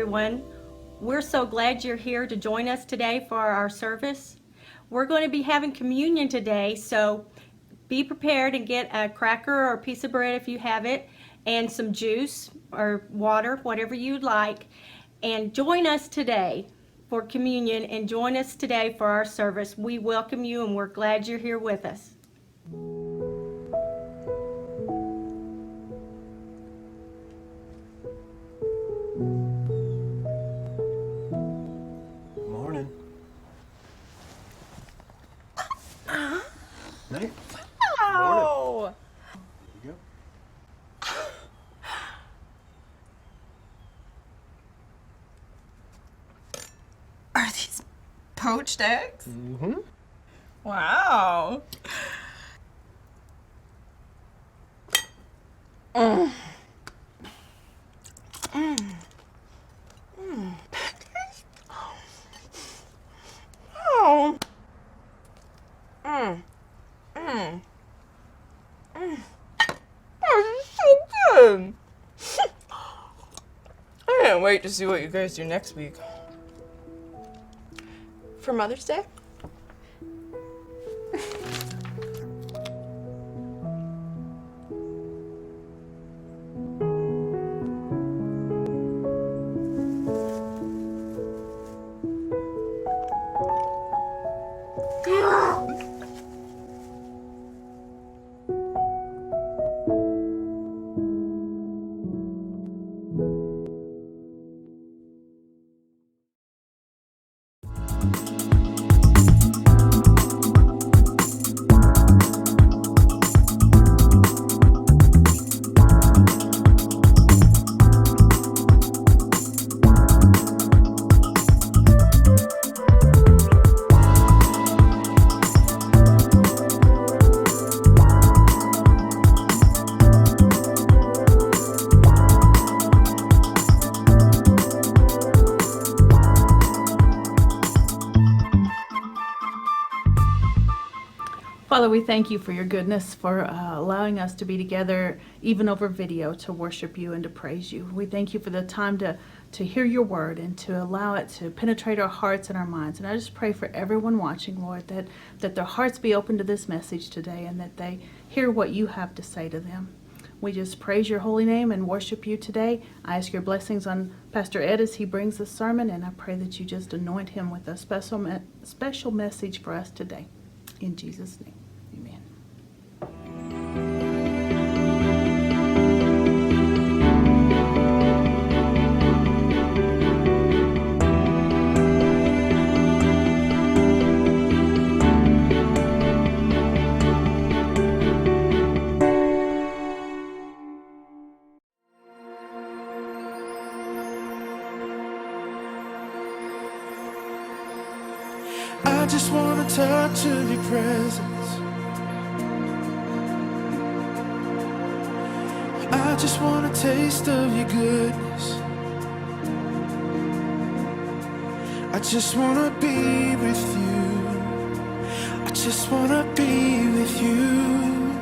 everyone. We're so glad you're here to join us today for our service. We're going to be having communion today, so be prepared and get a cracker or a piece of bread if you have it, and some juice or water, whatever you'd like. And join us today for communion, and join us today for our service. We welcome you, and we're glad you're here with us. Morning. Night. Oh! There you go. Are these poached eggs? Mm-hmm. Wow. Mm. Mm. Mm. Oh. Mm. Mm. Mm. Oh, this is so good. I can't wait to see what you guys do next week. For Mother's Day? Father, we thank you for your goodness, for allowing us to be together, even over video, to worship you and to praise you. We thank you for the time to hear your word and to allow it to penetrate our hearts and our minds. And I just pray for everyone watching, Lord, that their hearts be open to this message today and that they hear what you have to say to them. We just praise your holy name and worship you today. I ask your blessings on Pastor Ed as he brings the sermon, and I pray that you just anoint him with a special message for us today. In Jesus' name. Amen. I just want to touch of your presence. I just want a taste of your goodness. I just want to be with you. I just want to be with you.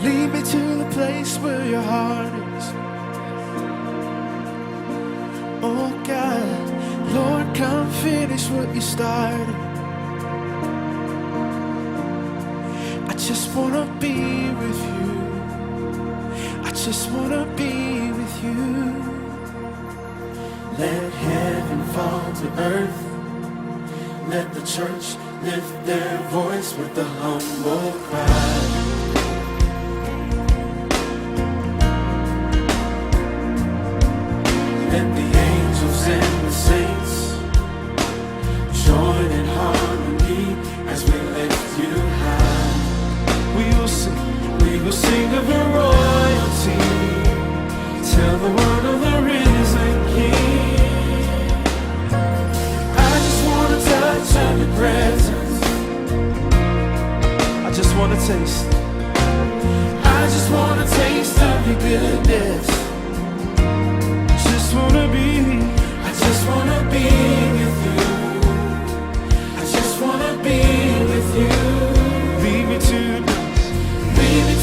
Lead me to the place where your heart is. Oh God, Lord, come finish what you started. I just want to be with you. I just want to be with you. Let heaven fall to earth. Let the church lift their voice with the humble cry. Let the angels and the saints join in harmony as we lift you high. We will sing of your royalty, tell the word of the risen King. I just want to touch of your presence. I just want to taste. I just want a taste of your goodness. I just wanna be with you. I just wanna be with you. Lead me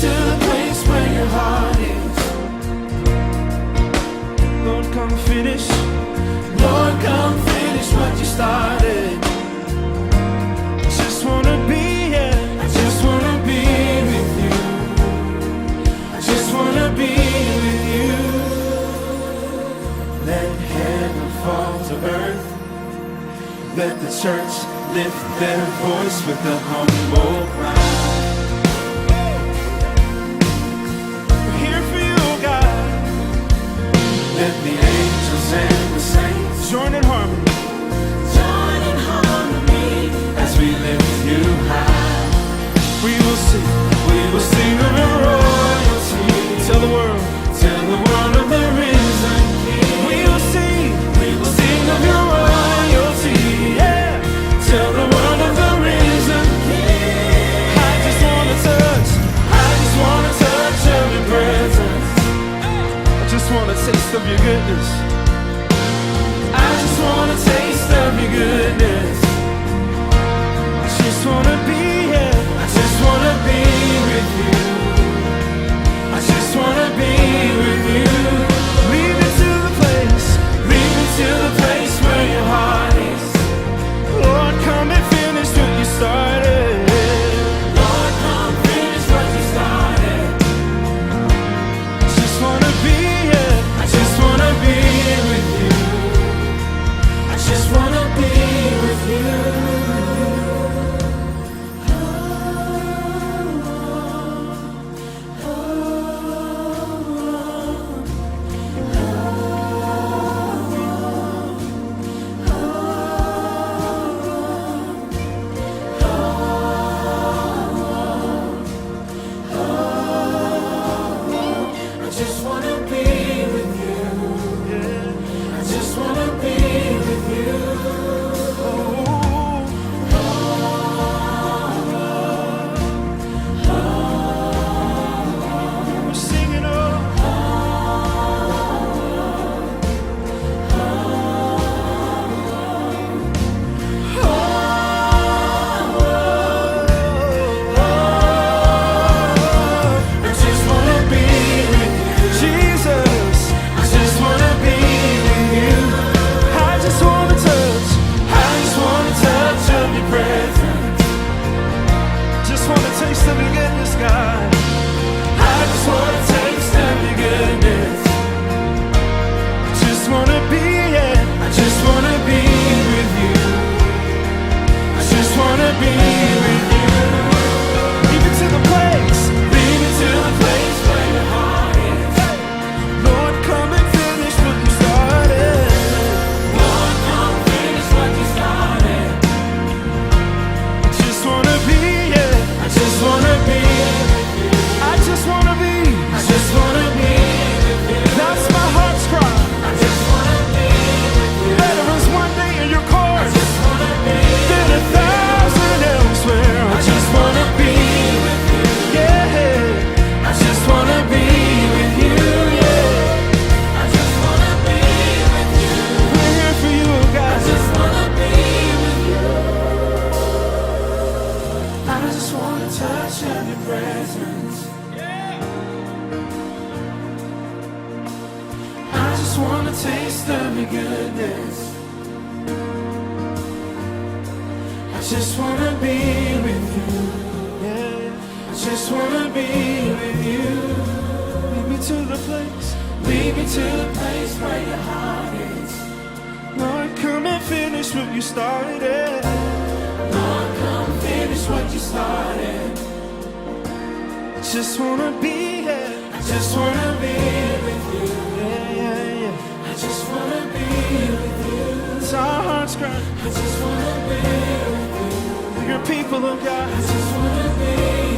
to the place where your heart is. Lord, come fill church lift their voice with a humble cry. We're here for you, God. Let the angels and the saints join in harmony. Join in harmony as we lift you high. We will sing of your royalty. Tell the world of the risen King. We will sing of your royalty. Yeah. Tell the world of the risen King. I just wanna touch of your presence. I just wanna taste of your goodness. I just wanna taste of your goodness. I just wanna be here. I just wanna be with you. I just wanna be with you. Lead me to the place where your heart is. Lord, come and finish what you started. Lord, come finish what you started. I just wanna be here. I just wanna be with you. I just wanna be with you. Taste of your goodness. I just wanna be with you. Yeah. I just wanna be with you. Lead me to the place where your heart is. Lord, come and finish what you started. Lord, come finish what you started. I just wanna be here. I just wanna be with you. I just wanna be with you. It's our heart's cry. I just wanna be with you. Your people of God. I just wanna be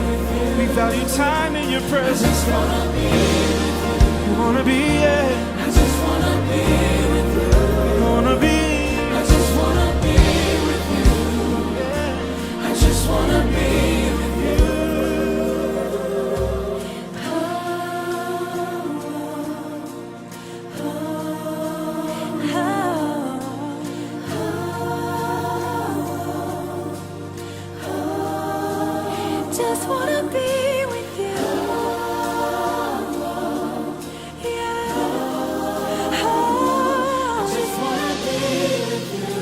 with you. We value time in your presence. I just wanna be with you. You wanna be, yeah. I just wanna be with you. You wanna be. I just wanna be with you. Yeah. I just wanna be with you. Just wanna be with you. Yeah. Oh. Just wanna be with you.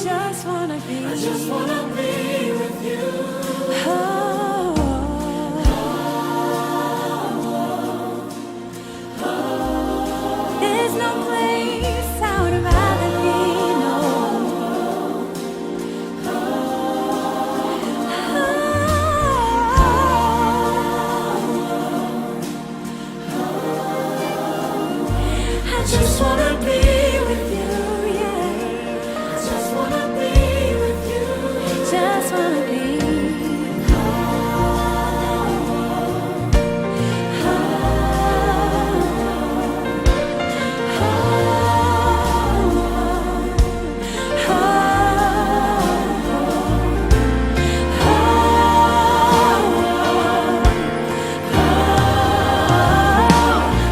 Just wanna be. I just wanna be with you. Oh. just wanna be with you, yeah. I just wanna be with you. Just wanna be.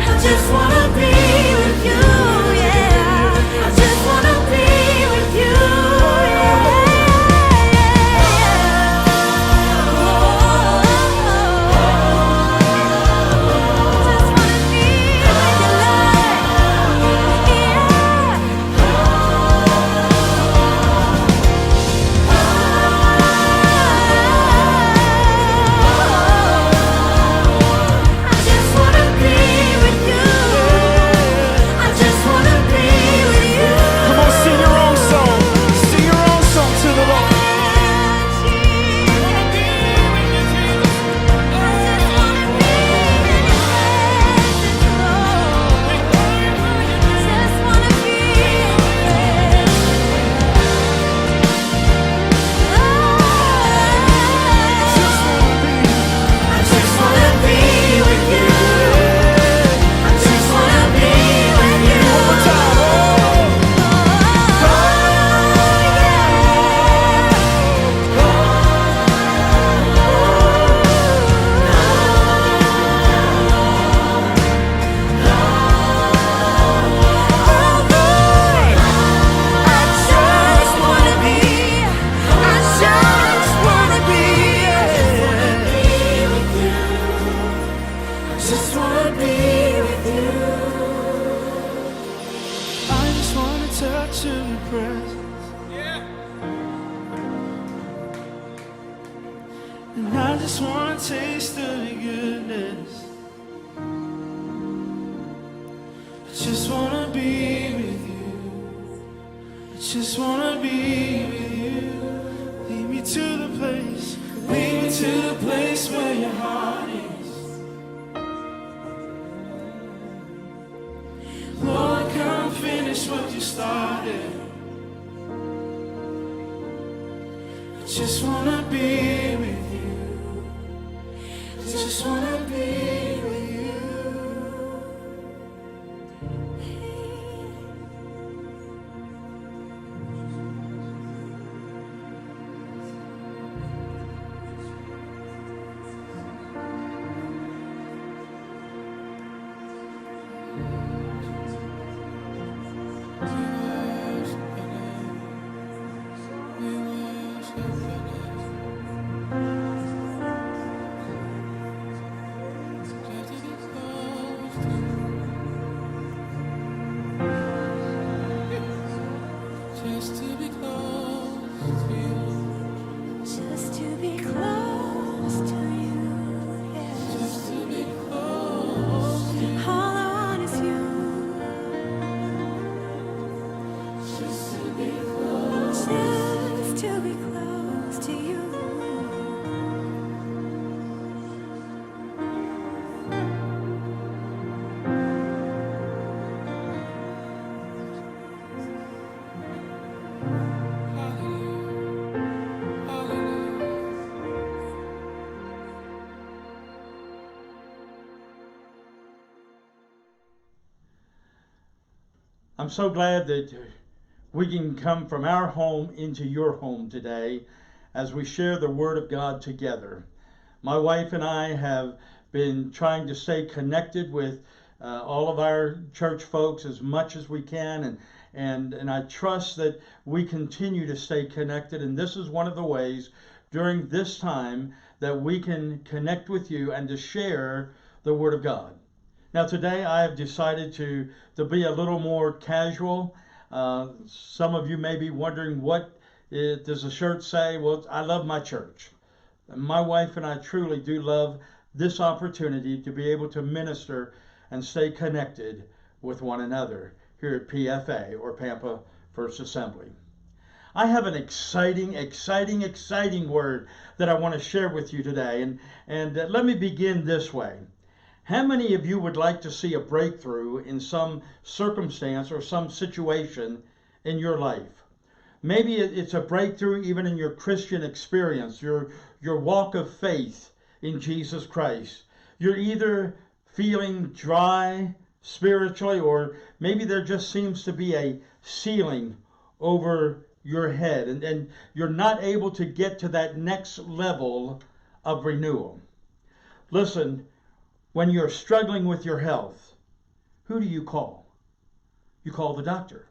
I just wanna be with you, yeah. I just wanna be with you, just wanna be with you, I just wanna be with you. I just wanna be with you. Come on, sing your own song. Sing your own song to the Lord. Just wanna be with you. I just want to touch your presence. And I just want to taste of your goodness. I just want to be with you. I just want to be with you. Lead me to the place. Lead me to the place where your heart is. Lord, come finish what you started. I just wanna be with you. I just wanna be with you. Just to be close to you. Just to be close to you, yeah. Just to be close to you. All I want is you. Just to be close. Just to be close to you. I'm so glad that we can come from our home into your home today as we share the Word of God together. My wife and I have been trying to stay connected with all of our church folks as much as we can, and I trust that we continue to stay connected, and this is one of the ways during this time that we can connect with you and to share the Word of God. Now today I have decided to be a little more casual. Some of you may be wondering, what does the shirt say? Well, I love my church. My wife and I truly do love this opportunity to be able to minister and stay connected with one another here at PFA, or Pampa First Assembly. I have an exciting word that I want to share with you today. And let me begin this way. How many of you would like to see a breakthrough in some circumstance or some situation in your life? Maybe it's a breakthrough even in your Christian experience, your walk of faith in Jesus Christ. You're either feeling dry spiritually, or maybe there just seems to be a ceiling over your head, and you're not able to get to that next level of renewal. Listen, when you're struggling with your health, who do you call? You call the doctor.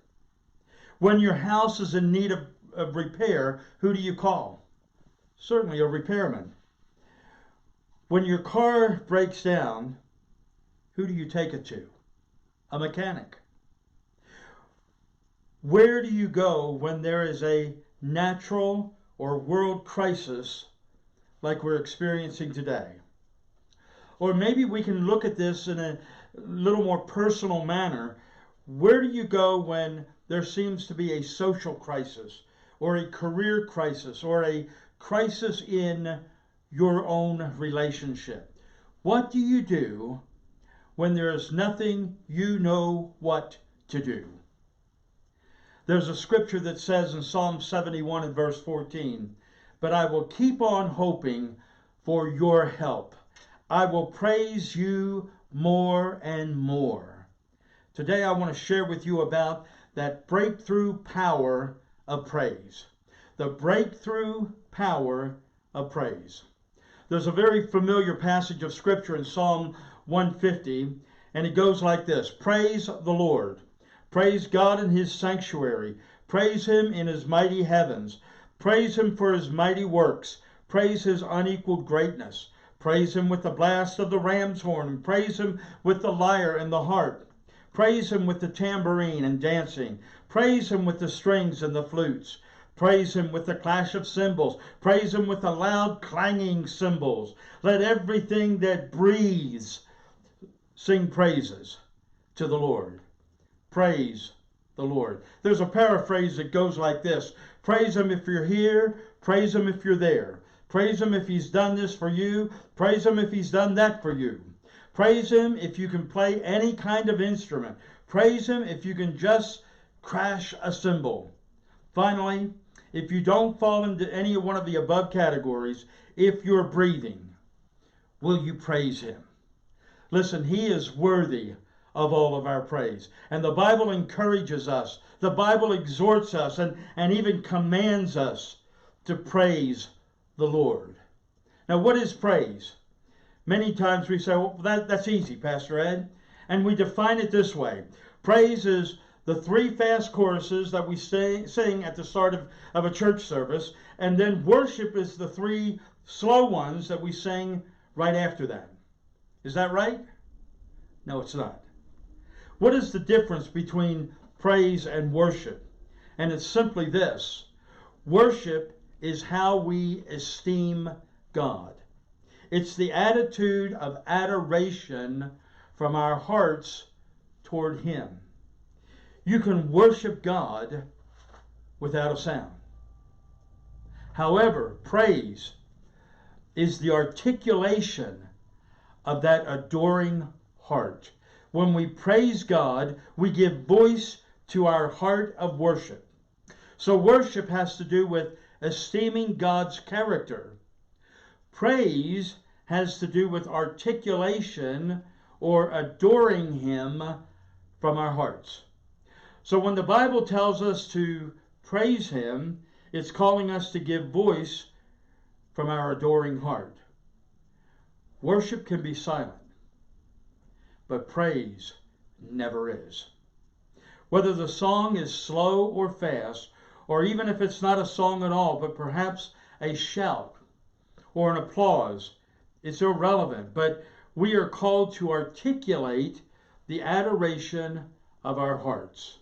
When your house is in need of repair, who do you call? Certainly a repairman. When your car breaks down, who do you take it to? A mechanic. Where do you go when there is a natural or world crisis like we're experiencing today? Or maybe we can look at this in a little more personal manner. Where do you go when there seems to be a social crisis, or a career crisis, or a crisis in your own relationship? What do you do when there is nothing you know what to do? There's a scripture that says in Psalm 71 and verse 14, "But I will keep on hoping for your help. I will praise you more and more." Today I want to share with you about that breakthrough power of praise. The breakthrough power of praise. There's a very familiar passage of scripture in Psalm 150, and it goes like this: "Praise the Lord. Praise God in his sanctuary. Praise him in his mighty heavens. Praise him for his mighty works. Praise his unequaled greatness. Praise him with the blast of the ram's horn, and praise him with the lyre and the harp. Praise him with the tambourine and dancing. Praise him with the strings and the flutes. Praise him with the clash of cymbals. Praise him with the loud clanging cymbals. Let everything that breathes sing praises to the Lord." Praise the Lord. There's a paraphrase that goes like this: praise him if you're here, praise him if you're there. Praise him if he's done this for you, praise him if he's done that for you. Praise him if you can play any kind of instrument. Praise him if you can just crash a cymbal. Finally, if you don't fall into any one of the above categories, if you're breathing, will you praise him? Listen, he is worthy of all of our praise. And the Bible encourages us, the Bible exhorts us, and even commands us to praise the Lord. Now, what is praise? Many times we say, well, that's easy, Pastor Ed. And we define it this way. Praise is the 3 fast choruses that we sing at the start of a church service. And then worship is the 3 slow ones that we sing right after that. Is that right? No, it's not. What is the difference between praise and worship? And it's simply this: worship is how we esteem God. It's the attitude of adoration from our hearts toward him. You can worship God without a sound. However, praise is the articulation of that adoring heart. When we praise God, we give voice to our heart of worship. So worship has to do with esteeming God's character. Praise has to do with articulation or adoring him from our hearts. So when the Bible tells us to praise him, it's calling us to give voice from our adoring heart. Worship can be silent, but praise never is. Whether the song is slow or fast, or even if it's not a song at all, but perhaps a shout or an applause, it's irrelevant. But we are called to articulate the adoration of our hearts.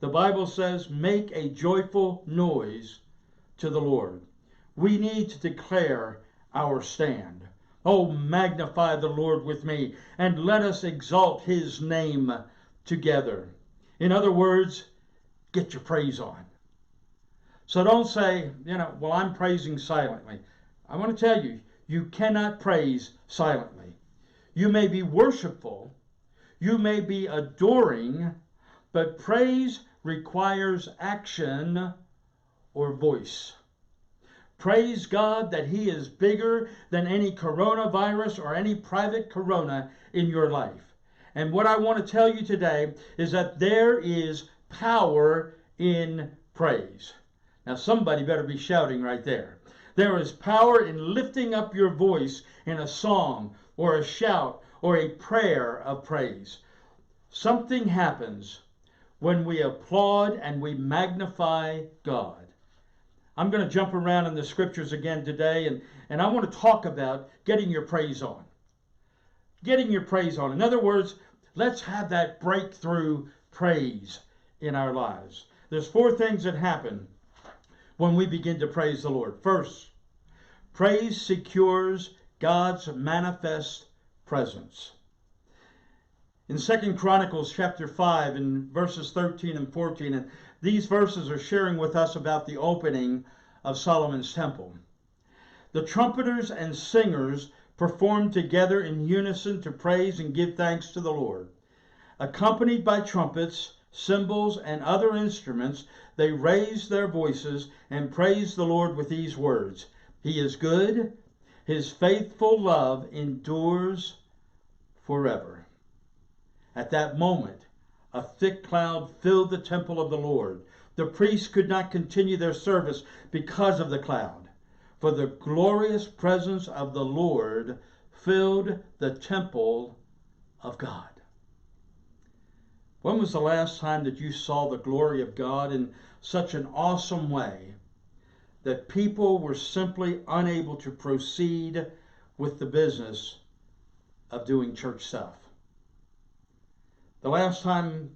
The Bible says, make a joyful noise to the Lord. We need to declare our stand. Oh, magnify the Lord with me, and let us exalt his name together. In other words, get your praise on. So don't say, well, I'm praising silently. I want to tell you, you cannot praise silently. You may be worshipful, you may be adoring, but praise requires action or voice. Praise God that He is bigger than any coronavirus or any private corona in your life. And what I want to tell you today is that there is power in praise. Now somebody better be shouting right there. There is power in lifting up your voice in a song or a shout or a prayer of praise. Something happens when we applaud and we magnify God. I'm going to jump around in the scriptures again today, and I want to talk about getting your praise on. Getting your praise on. In other words, let's have that breakthrough praise in our lives. There's 4 things that happen when we begin to praise the Lord. First, praise secures God's manifest presence. In 2 Chronicles chapter 5 in verses 13 and 14, and these verses are sharing with us about the opening of Solomon's temple. The trumpeters and singers performed together in unison to praise and give thanks to the Lord. Accompanied by trumpets, cymbals, and other instruments, they raised their voices and praised the Lord with these words: He is good, His faithful love endures forever. At that moment, a thick cloud filled the temple of the Lord. The priests could not continue their service because of the cloud, for the glorious presence of the Lord filled the temple of God. When was the last time that you saw the glory of God in such an awesome way that people were simply unable to proceed with the business of doing church stuff? The last time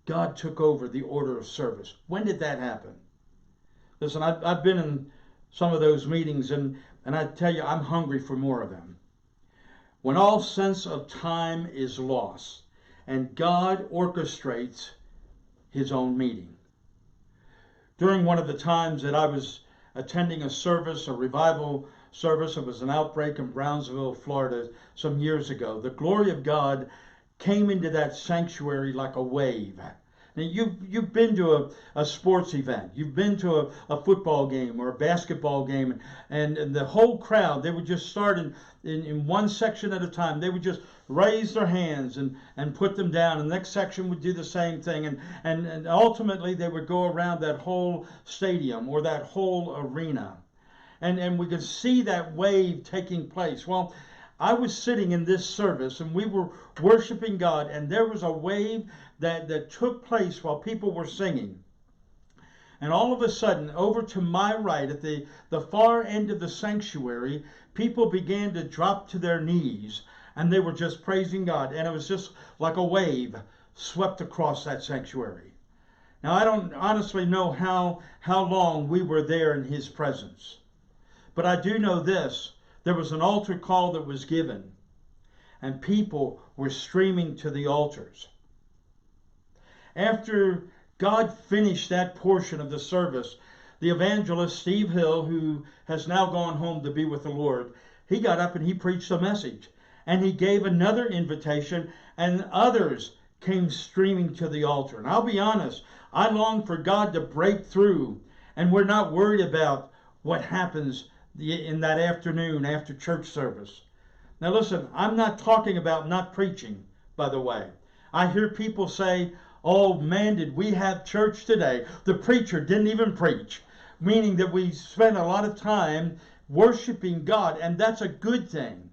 God took over the order of service, when did that happen? Listen, I've been in some of those meetings, and I tell you, I'm hungry for more of them. When all sense of time is lost, and God orchestrates His own meeting. During one of the times that I was attending a service, a revival service, it was an outbreak in Brownsville, Florida, some years ago. The glory of God came into that sanctuary like a wave. Now, you've been to a sports event, you've been to a football game or a basketball game, and the whole crowd, they would just start in one section at a time. They would just raise their hands and put them down, and the next section would do the same thing, and ultimately they would go around that whole stadium or that whole arena. And we could see that wave taking place. Well, I was sitting in this service and we were worshiping God, and there was a wave that took place while people were singing. And all of a sudden, over to my right, at the far end of the sanctuary, people began to drop to their knees, and they were just praising God. And it was just like a wave swept across that sanctuary. Now, I don't honestly know how long we were there in His presence. But I do know this. There was an altar call that was given, and people were streaming to the altars. After God finished that portion of the service, the evangelist Steve Hill, who has now gone home to be with the Lord, he got up and he preached a message. And he gave another invitation, and others came streaming to the altar. And I'll be honest, I long for God to break through, and we're not worried about what happens in that afternoon after church service. Now listen, I'm not talking about not preaching, by the way. I hear people say, oh man, did we have church today? The preacher didn't even preach, meaning that we spent a lot of time worshiping God, and that's a good thing.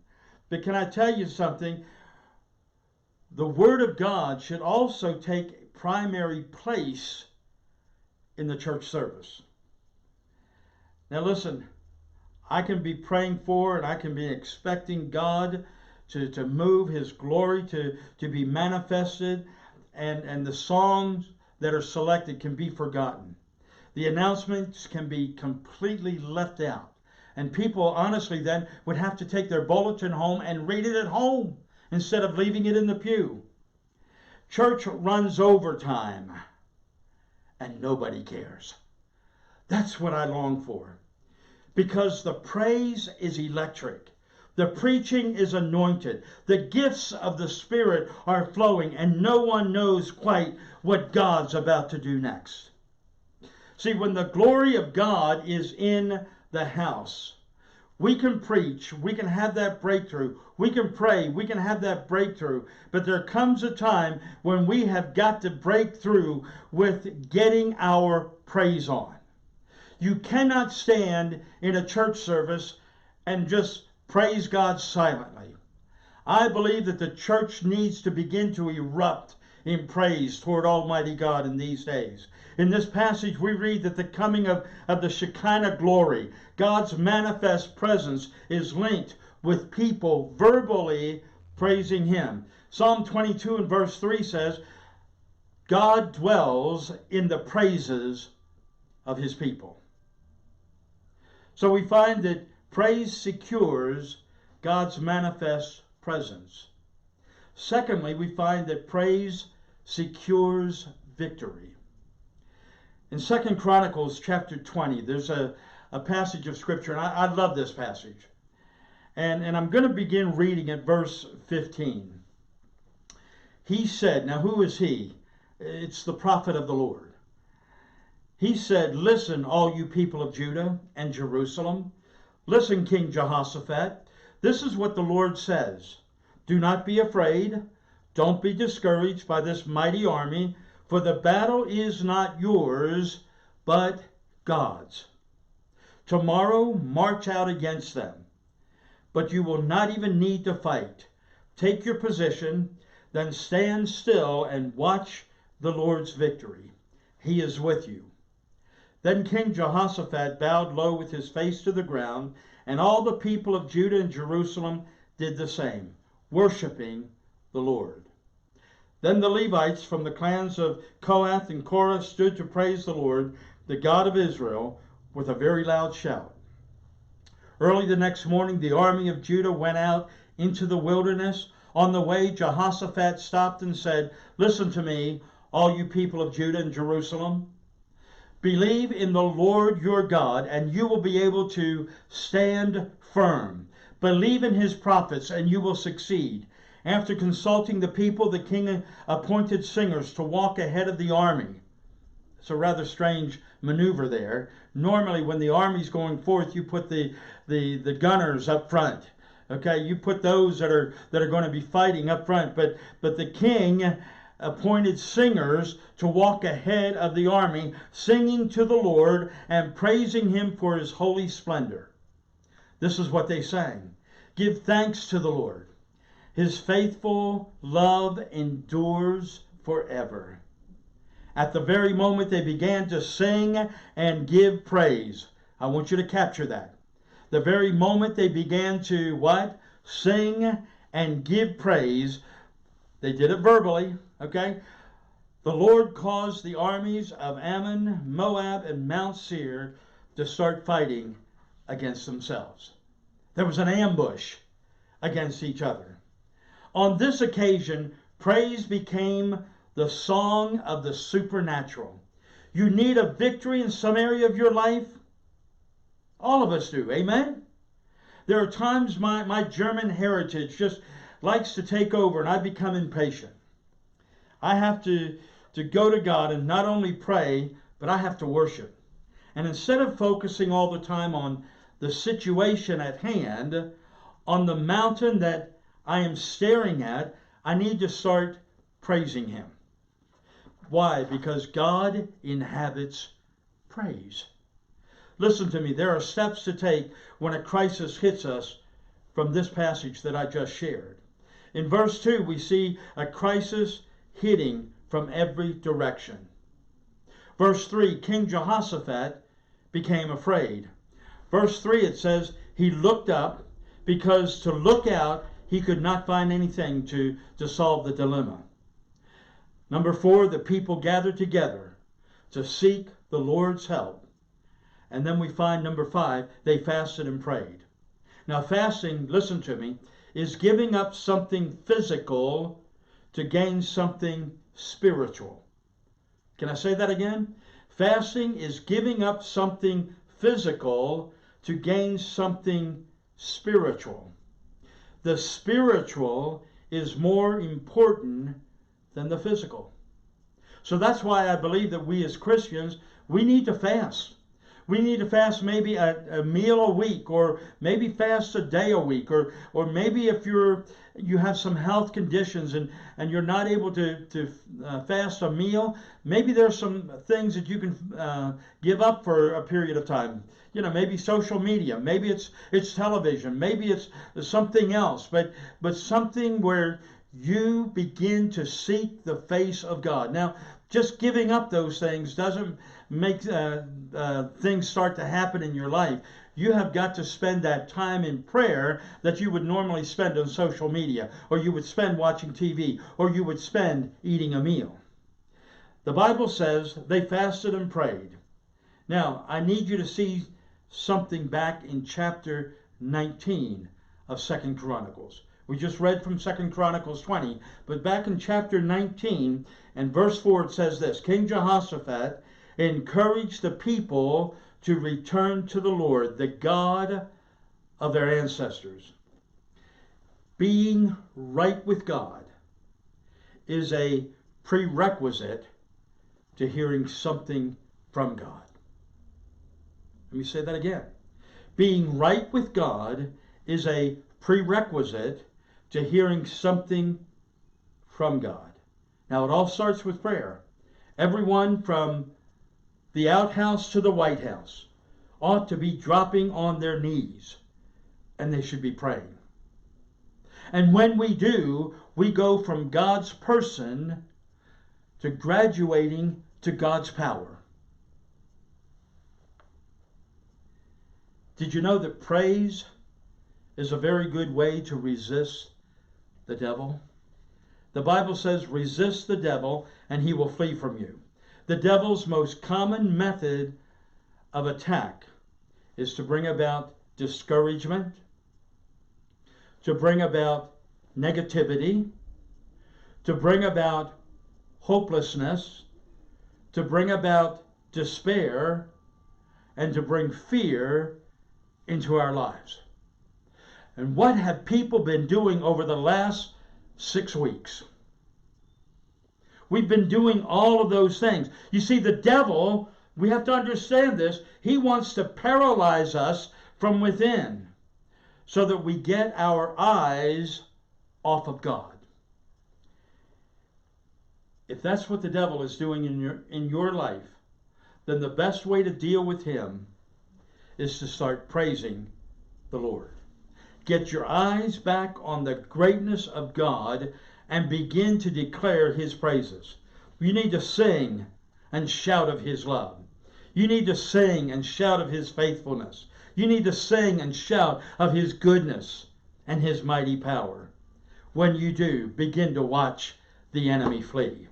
But can I tell you something? The Word of God should also take primary place in the church service. Now listen, I can be praying for and I can be expecting God to move His glory to be manifested, and the songs that are selected can be forgotten. The announcements can be completely left out. And people honestly then would have to take their bulletin home and read it at home instead of leaving it in the pew. Church runs overtime and nobody cares. That's what I long for. Because the praise is electric. The preaching is anointed. The gifts of the Spirit are flowing, and no one knows quite what God's about to do next. See, when the glory of God is in the house, we can preach, we can have that breakthrough, we can pray, we can have that breakthrough, but there comes a time when we have got to break through with getting our praise on. You cannot stand in a church service and just praise God silently. I believe that the church needs to begin to erupt in praise toward Almighty God in these days. In this passage, we read that the coming of the Shekinah glory, God's manifest presence, is linked with people verbally praising Him. Psalm 22 and verse 3 says, God dwells in the praises of His people. So we find that praise secures God's manifest presence. Secondly, we find that praise secures victory. In 2 Chronicles chapter 20, there's a passage of Scripture, and I love this passage. And I'm going to begin reading at verse 15. He said, now who is he? It's the prophet of the Lord. He said, listen, all you people of Judah and Jerusalem. Listen, King Jehoshaphat. This is what the Lord says. Do not be afraid. Don't be discouraged by this mighty army, for the battle is not yours, but God's. Tomorrow march out against them, but you will not even need to fight. Take your position, then stand still and watch the Lord's victory. He is with you. Then King Jehoshaphat bowed low with his face to the ground, and all the people of Judah and Jerusalem did the same, worshiping the Lord. Then the Levites from the clans of Kohath and Korah stood to praise the Lord, the God of Israel, with a very loud shout. Early the next morning, the army of Judah went out into the wilderness. On the way, Jehoshaphat stopped and said, listen to me, all you people of Judah and Jerusalem. Believe in the Lord your God, and you will be able to stand firm. Believe in his prophets, and you will succeed. After consulting the people, the king appointed singers to walk ahead of the army. It's a rather strange maneuver there. Normally, when the army's going forth, you put the gunners up front. Okay, you put those that are going to be fighting up front. But the king appointed singers to walk ahead of the army, singing to the Lord and praising him for his holy splendor. This is what they sang. Give thanks to the Lord. His faithful love endures forever. At the very moment they began to sing and give praise. I want you to capture that. The very moment they began to what? Sing and give praise. They did it verbally, okay? The Lord caused the armies of Ammon, Moab, and Mount Seir to start fighting against themselves. There was an ambush against each other. On this occasion, praise became the song of the supernatural. You need a victory in some area of your life? All of us do, amen? There are times my German heritage just likes to take over and I become impatient. I have to go to God and not only pray, but I have to worship. And instead of focusing all the time on the situation at hand, on the mountain that I am staring at, I need to start praising him. Why? Because God inhabits praise. Listen to me, there are steps to take when a crisis hits us from this passage that I just shared. In verse 2, we see a crisis hitting from every direction. Verse 3, King Jehoshaphat became afraid. Verse 3, it says, he looked up, because to look out, he could not find anything to solve the dilemma. Number 4, the people gathered together to seek the Lord's help. And then we find number 5, they fasted and prayed. Now fasting, listen to me, is giving up something physical to gain something spiritual. Can I say that again? Fasting is giving up something physical to gain something spiritual. the spiritual is more important than the physical. So that's why I believe that we as Christians, we need to fast. We need to fast maybe a meal a week, or maybe fast a day a week, or maybe if you have some health conditions and you're not able to fast a meal, maybe there's some things that you can give up for a period of time. You know, maybe social media, maybe it's television, maybe it's something else, but something where you begin to seek the face of God. Now, just giving up those things doesn't make things start to happen in your life. You have got to spend that time in prayer that you would normally spend on social media, or you would spend watching TV, or you would spend eating a meal. The Bible says they fasted and prayed. Now, I need you to see something back in chapter 19 of 2 Chronicles. We just read from 2 Chronicles 20, but back in chapter 19 and verse 4 it says this: King Jehoshaphat encouraged the people to return to the Lord, the God of their ancestors. Being right with God is a prerequisite to hearing something from God. Let me say that again. Being right with God is a prerequisite to hearing something from God. Now, it all starts with prayer. Everyone from the outhouse to the White House ought to be dropping on their knees, and they should be praying. And when we do, we go from God's person to graduating to God's power. Did you know that praise is a very good way to resist the devil? The Bible says, resist the devil and he will flee from you. The devil's most common method of attack is to bring about discouragement, to bring about negativity, to bring about hopelessness, to bring about despair, and to bring fear into our lives. And what have people been doing over the last 6 weeks? We've been doing all of those things. You see, the devil, we have to understand this, he wants to paralyze us from within so that we get our eyes off of God. If that's what the devil is doing in your life, then the best way to deal with him is to start praising the Lord. Get your eyes back on the greatness of God and begin to declare his praises. You need to sing and shout of his love. You need to sing and shout of his faithfulness. You need to sing and shout of his goodness and his mighty power. When you do, begin to watch the enemy flee.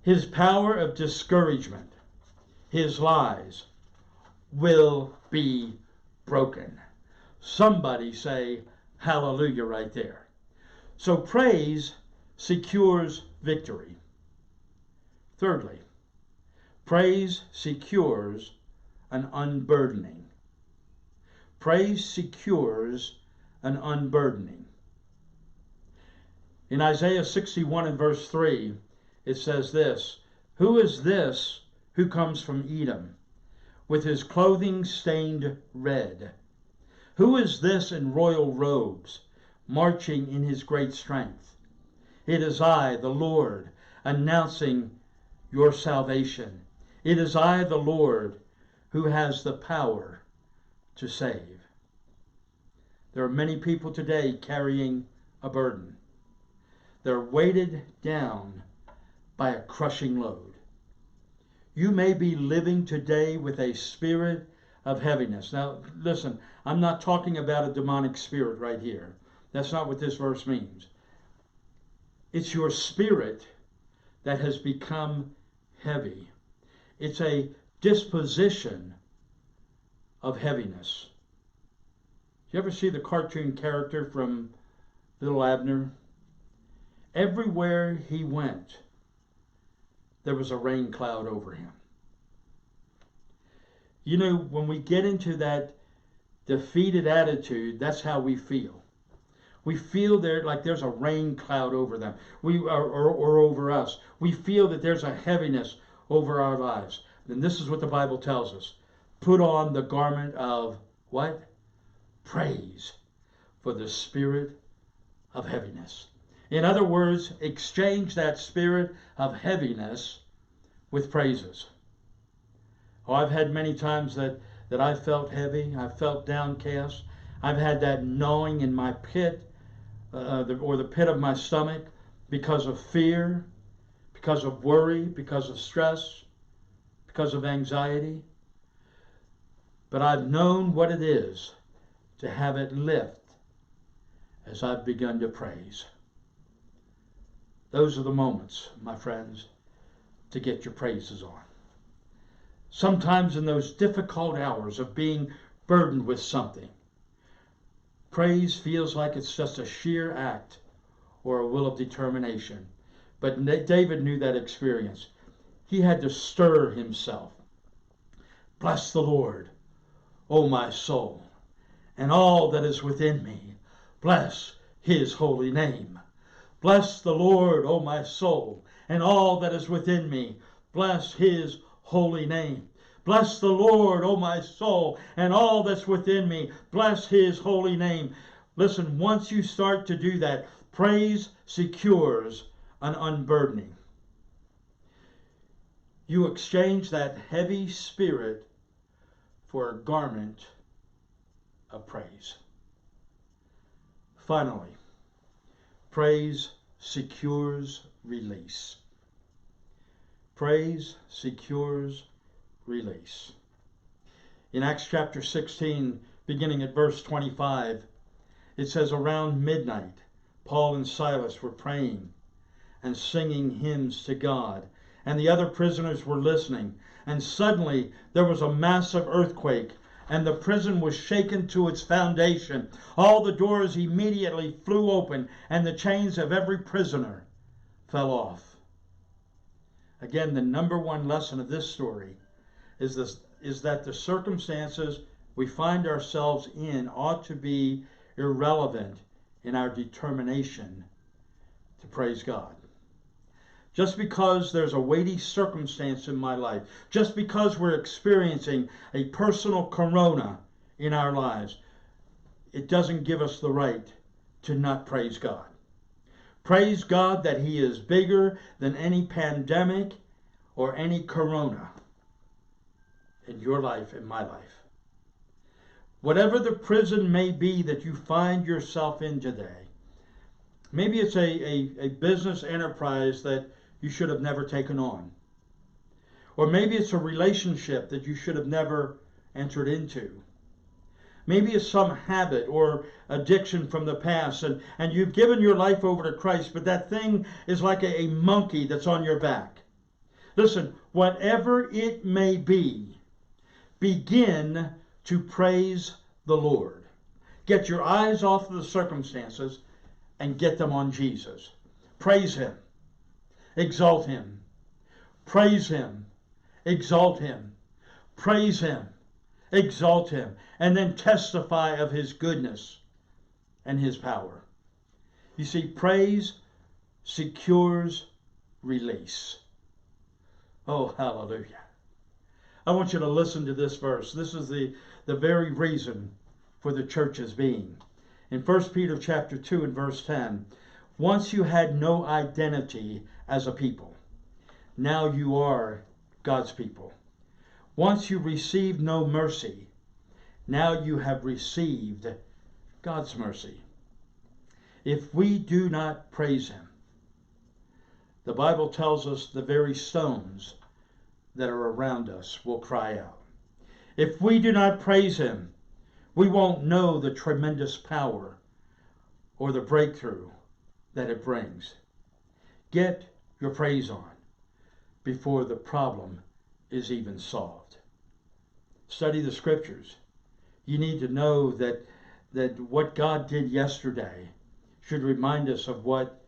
His power of discouragement, his lies, will be broken. Somebody say hallelujah right there. So praise secures victory. Thirdly, praise secures an unburdening. Praise secures an unburdening. In Isaiah 61 and verse 3, it says this: Who is this who comes from Edom, with his clothing stained red? Who is this in royal robes, marching in his great strength? It is I, the Lord, announcing your salvation. It is I, the Lord, who has the power to save. There are many people today carrying a burden. They're weighted down by a crushing load. You may be living today with a spirit of heaviness. Now, listen, I'm not talking about a demonic spirit right here. That's not what this verse means. It's your spirit that has become heavy. It's a disposition of heaviness. Do you ever see the cartoon character from Little Abner? Everywhere he went, there was a rain cloud over him. You know, when we get into that defeated attitude, that's how we feel. We feel there like there's a rain cloud over them, or over us. We feel that there's a heaviness over our lives. And this is what the Bible tells us. Put on the garment of what? Praise for the spirit of heaviness. In other words, exchange that spirit of heaviness with praises. Oh, I've had many times that I felt heavy. I felt downcast. I've had that gnawing in my pit, or the pit of my stomach, because of fear, because of worry, because of stress, because of anxiety. But I've known what it is to have it lift as I've begun to praise. Those are the moments, my friends, to get your praises on. Sometimes in those difficult hours of being burdened with something, praise feels like it's just a sheer act or a will of determination. But David knew that experience. He had to stir himself. Bless the Lord, O my soul, and all that is within me. Bless his holy name. Bless the Lord, O my soul, and all that is within me. Bless his holy name. Bless the Lord, O my soul, and all that's within me. Bless his holy name. Listen, once you start to do that, praise secures an unburdening. You exchange that heavy spirit for a garment of praise. Finally, praise secures release. Praise secures release. In Acts chapter 16, beginning at verse 25, it says, around midnight, Paul and Silas were praying and singing hymns to God, and the other prisoners were listening. And suddenly there was a massive earthquake, and the prison was shaken to its foundation. All the doors immediately flew open, and the chains of every prisoner fell off. Again, the number one lesson of this story is that the circumstances we find ourselves in ought to be irrelevant in our determination to praise God. Just because there's a weighty circumstance in my life, just because we're experiencing a personal corona in our lives, it doesn't give us the right to not praise God. Praise God that he is bigger than any pandemic or any corona in your life, in my life. Whatever the prison may be that you find yourself in today, maybe it's a business enterprise that you should have never taken on. Or maybe it's a relationship that you should have never entered into. Maybe it's some habit or addiction from the past, and you've given your life over to Christ, but that thing is like a monkey that's on your back. Listen, whatever it may be, begin to praise the Lord. Get your eyes off of the circumstances and get them on Jesus. Praise him. Exalt him. Praise him. Exalt him. Praise him. Exalt him. And then testify of his goodness and his power. You see, praise secures release. Oh, hallelujah. I want you to listen to this verse. This is the very reason for the church's being. In 1 Peter chapter 2 and verse 10, once you had no identity as a people. Now you are God's people. Once you received no mercy. Now you have received God's mercy. If we do not praise him, the Bible tells us the very stones that are around us will cry out. If we do not praise him, we won't know the tremendous power or the breakthrough that it brings. Get your praise on before the problem is even solved. Study the scriptures. You need to know that what God did yesterday should remind us of what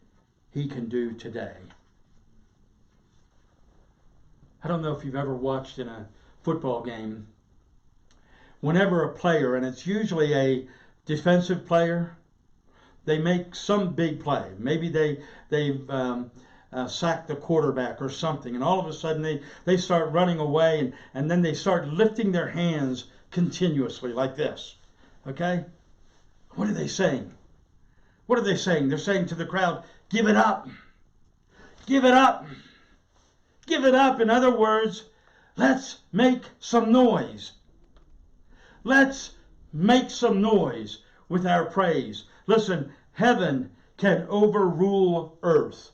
he can do today. I don't know if you've ever watched in a football game, whenever a player, and it's usually a defensive player, they make some big play. Maybe they've sacked the quarterback or something, and all of a sudden they start running away, and then they start lifting their hands continuously like this. Okay? What are they saying? What are they saying? They're saying to the crowd, give it up. Give it up. Give it up. In other words, let's make some noise. Let's make some noise with our praise. Listen, heaven can overrule earth.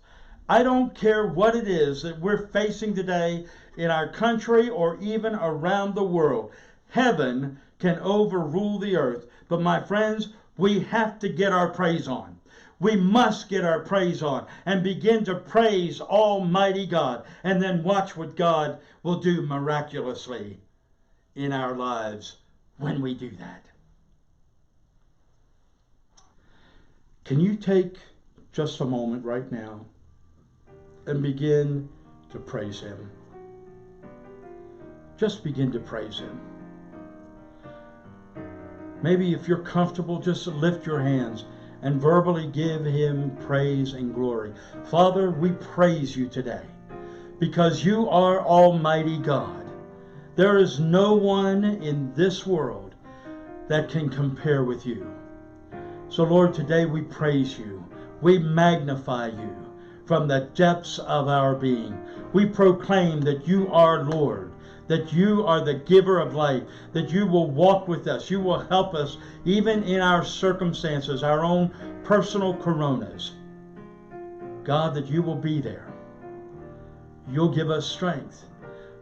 I don't care what it is that we're facing today in our country or even around the world. Heaven can overrule the earth. But my friends, we have to get our praise on. We must get our praise on and begin to praise Almighty God, and then watch what God will do miraculously in our lives when we do that. Can you take just a moment right now and begin to praise Him? Just begin to praise Him. Maybe if you're comfortable, just lift your hands and verbally give Him praise and glory. Father, we praise You today because You are Almighty God. There is no one in this world that can compare with You. So Lord, today we praise You. We magnify You from the depths of our being. We proclaim that You are Lord, that You are the giver of life, that You will walk with us. You will help us even in our circumstances, our own personal coronas. God, that You will be there. You'll give us strength.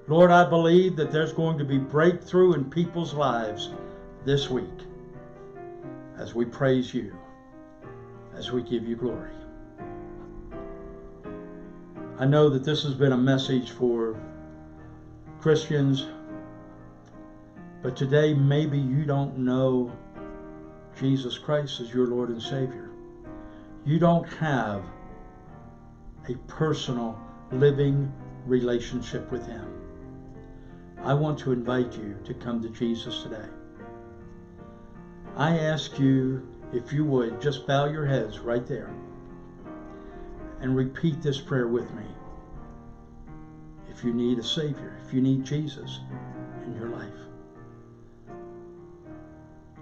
Lord, I believe that there's going to be breakthrough in people's lives this week as we praise You, as we give You glory. I know that this has been a message for Christians, but today maybe you don't know Jesus Christ as your Lord and Savior. You don't have a personal, living relationship with Him. I want to invite you to come to Jesus today. I ask you, if you would, just bow your heads right there and repeat this prayer with me. If you need a Savior, if you need Jesus in your life.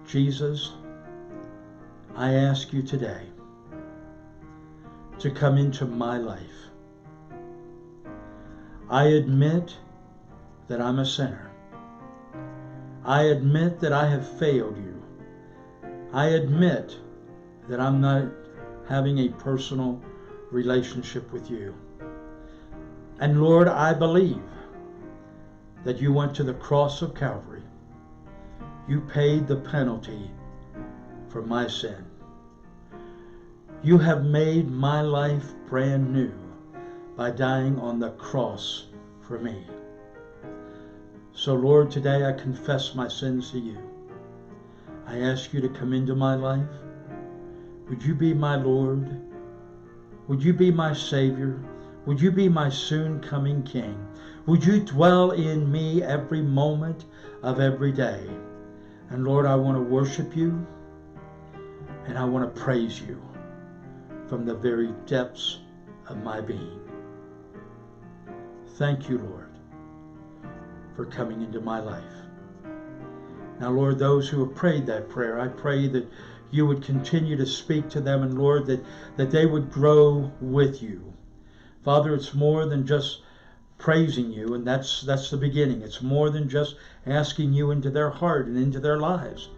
Jesus, I ask You today to come into my life. I admit that I'm a sinner. I admit that I have failed You. I admit that I'm not having a personal relationship with You. And Lord, I believe that You went to the cross of Calvary. You paid the penalty for my sin. You have made my life brand new by dying on the cross for me. So Lord, today I confess my sins to You. I ask You to come into my life. Would You be my Lord? Would You be my Savior? Would You be my soon-coming King? Would You dwell in me every moment of every day? And Lord, I want to worship You, and I want to praise You from the very depths of my being. Thank You, Lord, for coming into my life. Now, Lord, those who have prayed that prayer, I pray that You would continue to speak to them, and Lord, that they would grow with You. Father, it's more than just praising You, and that's the beginning. It's more than just asking You into their heart and into their lives.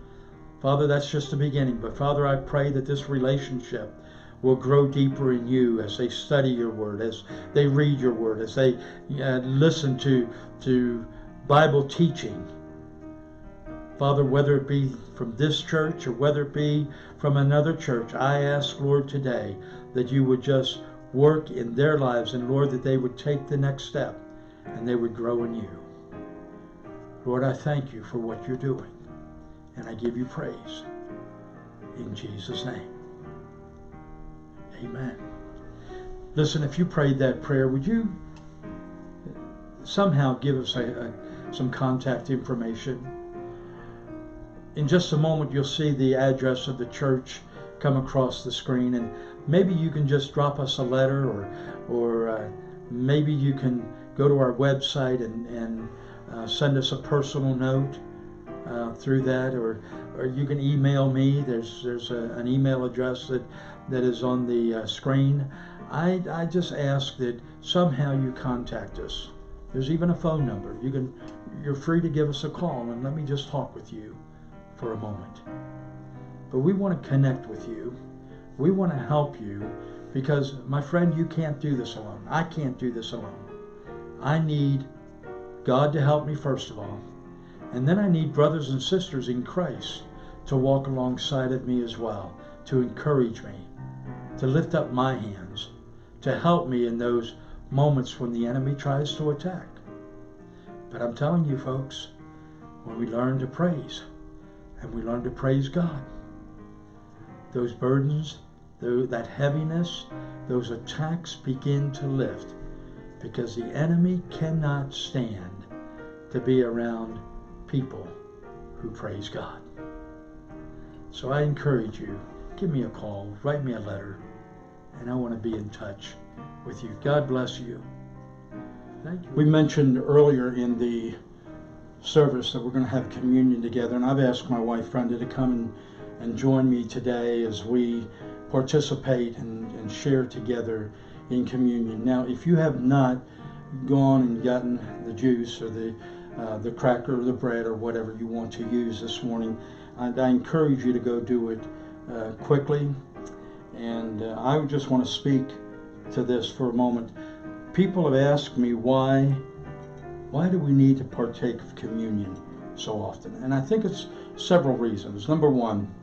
Father, that's just the beginning. But Father, I pray that this relationship will grow deeper in You as they study Your Word, as they read Your Word, as they listen to Bible teaching. Father, whether it be from this church or whether it be from another church, I ask, Lord, today that You would just work in their lives, and Lord, that they would take the next step and they would grow in You. Lord, I thank You for what You're doing, and I give You praise. In Jesus' name, amen. Listen, if you prayed that prayer, would you somehow give us some contact information? In just a moment, you'll see the address of the church come across the screen, and maybe you can just drop us a letter, or maybe you can go to our website and send us a personal note through that, or you can email me. There's an email address that is on the screen. I just ask that somehow you contact us. There's even a phone number. You're free to give us a call and let me just talk with you for a moment. But we want to connect with you. We want to help you, because my friend, you can't do this alone. I can't do this alone. I need God to help me first of all, and then I need brothers and sisters in Christ to walk alongside of me as well, to encourage me, to lift up my hands, to help me in those moments when the enemy tries to attack. But I'm telling you folks, when we learn to praise, and we learn to praise God, those burdens, that heaviness, those attacks begin to lift, because the enemy cannot stand to be around people who praise God. So I encourage you, give me a call, write me a letter, and I want to be in touch with you. God bless you. Thank you. We mentioned earlier in the service that we're going to have communion together, and I've asked my wife Brenda to come and join me today as we participate and share together in communion. Now, if you have not gone and gotten the juice or the cracker or the bread or whatever you want to use this morning, I encourage you to go do it quickly. And I just want to speak to this for a moment. People have asked me why do we need to partake of communion so often? And I think it's several reasons. Number one,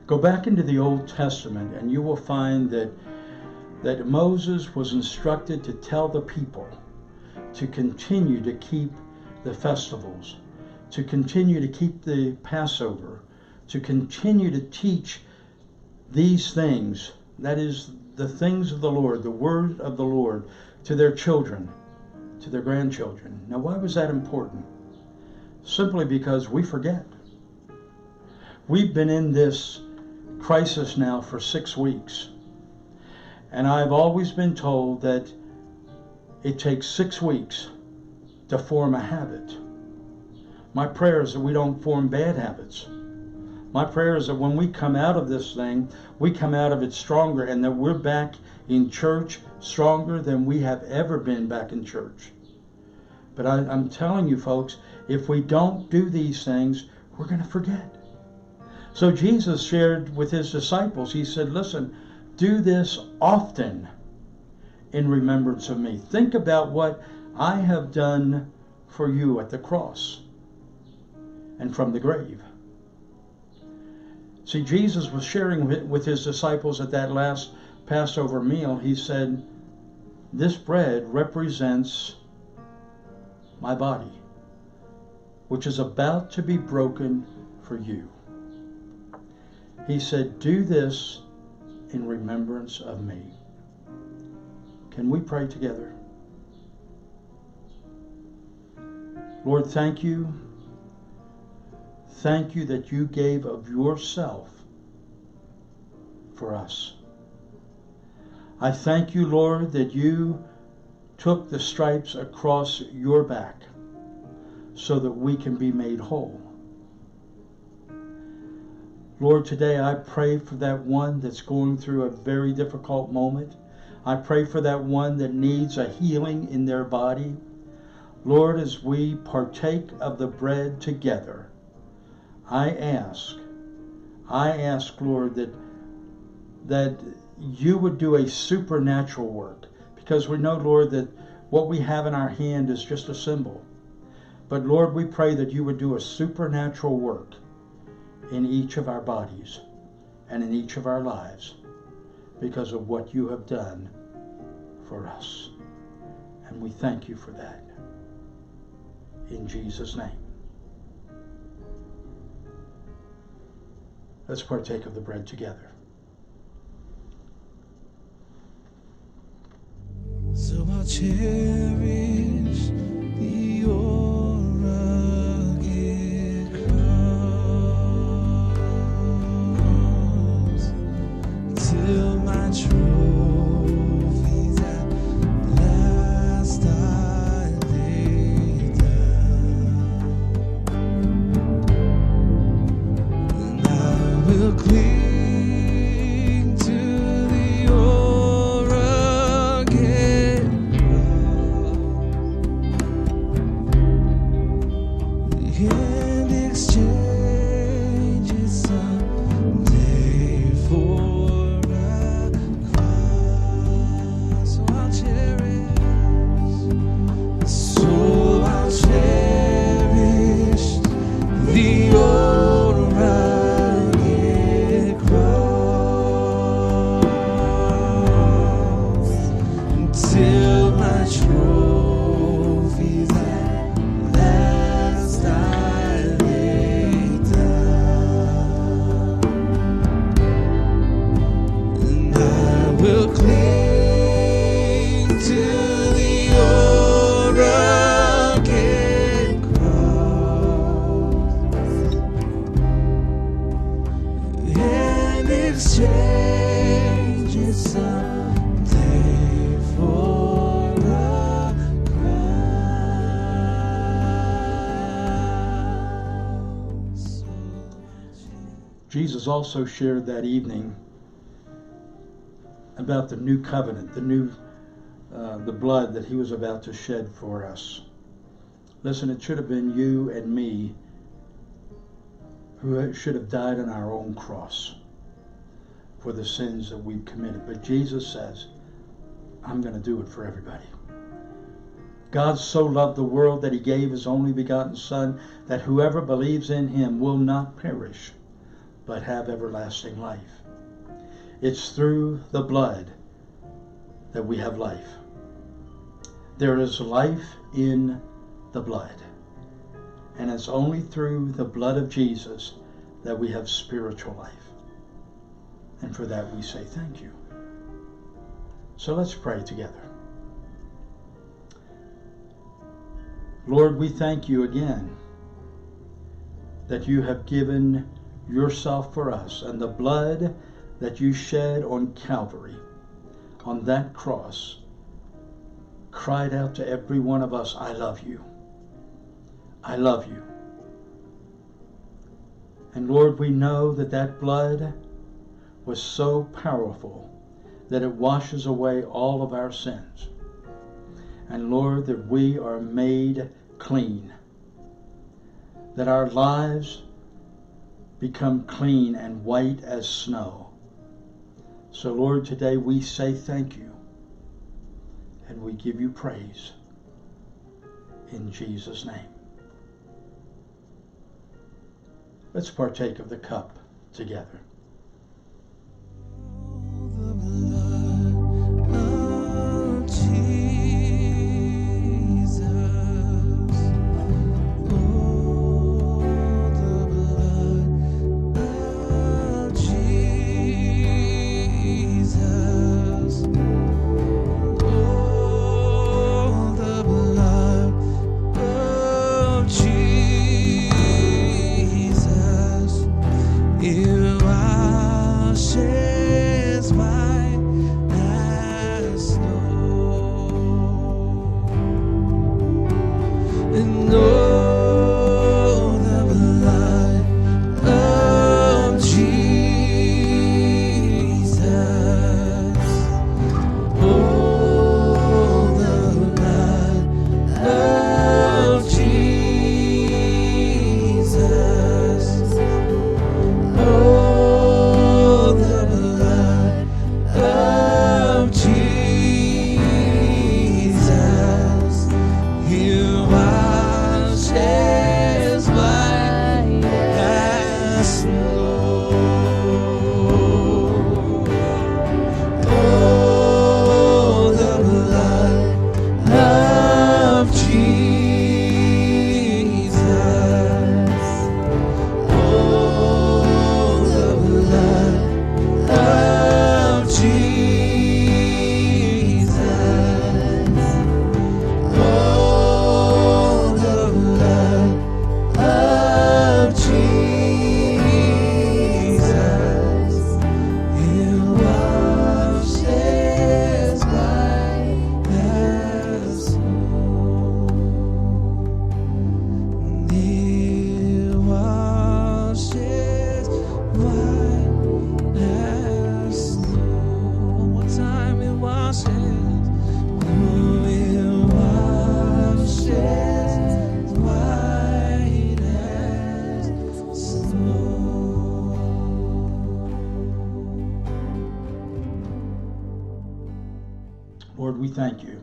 go back into the Old Testament and you will find that Moses was instructed to tell the people to continue to keep the festivals, to continue to keep the Passover, to continue to teach these things, that is, the things of the Lord, the word of the Lord, to their children, to their grandchildren. Now, why was that important? Simply because we forget. We've been in this crisis now for 6 weeks. And I've always been told that it takes 6 weeks to form a habit. My prayer is that we don't form bad habits. My prayer is that when we come out of this thing, we come out of it stronger, and that we're back in church stronger than we have ever been back in church. But I'm telling you folks, if we don't do these things, we're going to forget. So Jesus shared with his disciples, he said, listen, do this often in remembrance of me. Think about what I have done for you at the cross and from the grave. See, Jesus was sharing with his disciples at that last Passover meal. He said, this bread represents my body, which is about to be broken for you. He said, do this in remembrance of me. Can we pray together? Lord, thank you. Thank you that you gave of yourself for us. I thank you, Lord, that you took the stripes across your back so that we can be made whole. Lord, today I pray for that one that's going through a very difficult moment. I pray for that one that needs a healing in their body. Lord, as we partake of the bread together, I ask, Lord, that you would do a supernatural work, because we know, Lord, that what we have in our hand is just a symbol. But Lord, we pray that you would do a supernatural work in each of our bodies and in each of our lives because of what you have done for us. And we thank you for that. In Jesus' name. Let's partake of the bread together. So I'll cherish your rugged cross. Jesus also shared that evening about the new covenant, the blood that he was about to shed for us. Listen, it should have been you and me who should have died on our own cross for the sins that we've committed. But Jesus says, I'm going to do it for everybody. God so loved the world that he gave his only begotten Son, that whoever believes in him will not perish, but have everlasting life. It's through the blood that we have life. There is life in the blood. And it's only through the blood of Jesus that we have spiritual life. And for that we say thank you. So let's pray together. Lord, we thank you again that you have given yourself for us, and the blood that you shed on Calvary, on that cross, cried out to every one of us, I love you. I love you. And Lord, we know that that blood was so powerful that it washes away all of our sins. And Lord, that we are made clean, that our lives become clean and white as snow. So Lord, today we say thank you, and we give you praise in Jesus' name. Let's partake of the cup together. The blood of Jesus. Oh, the blood of Jesus. Oh, the blood of Jesus. It washes white as snow. And oh, the blood of Jesus. Oh, the blood of Jesus. Oh, the blood of Jesus. He washes white as snow. Oh, the blood of Jesus. Oh, the blood of Jesus. Oh, the blood of Jesus. It washes white as snow. It washes white as snow. One more time, it washes. Oh, it washes white as snow. Lord, we thank you.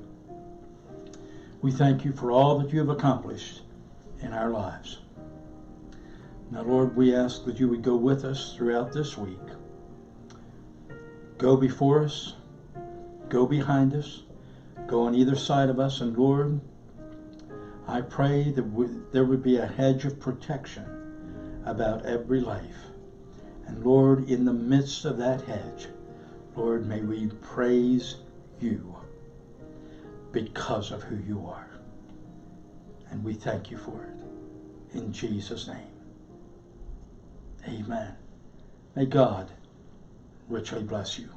We thank you for all that you have accomplished in our lives. Now, Lord, we ask that you would go with us throughout this week. Go before us, go behind us, go on either side of us, and Lord, I pray that there would be a hedge of protection about every life. And Lord, in the midst of that hedge, Lord, may we praise you because of who you are. And we thank you for it. In Jesus' name. Amen. May God richly bless you.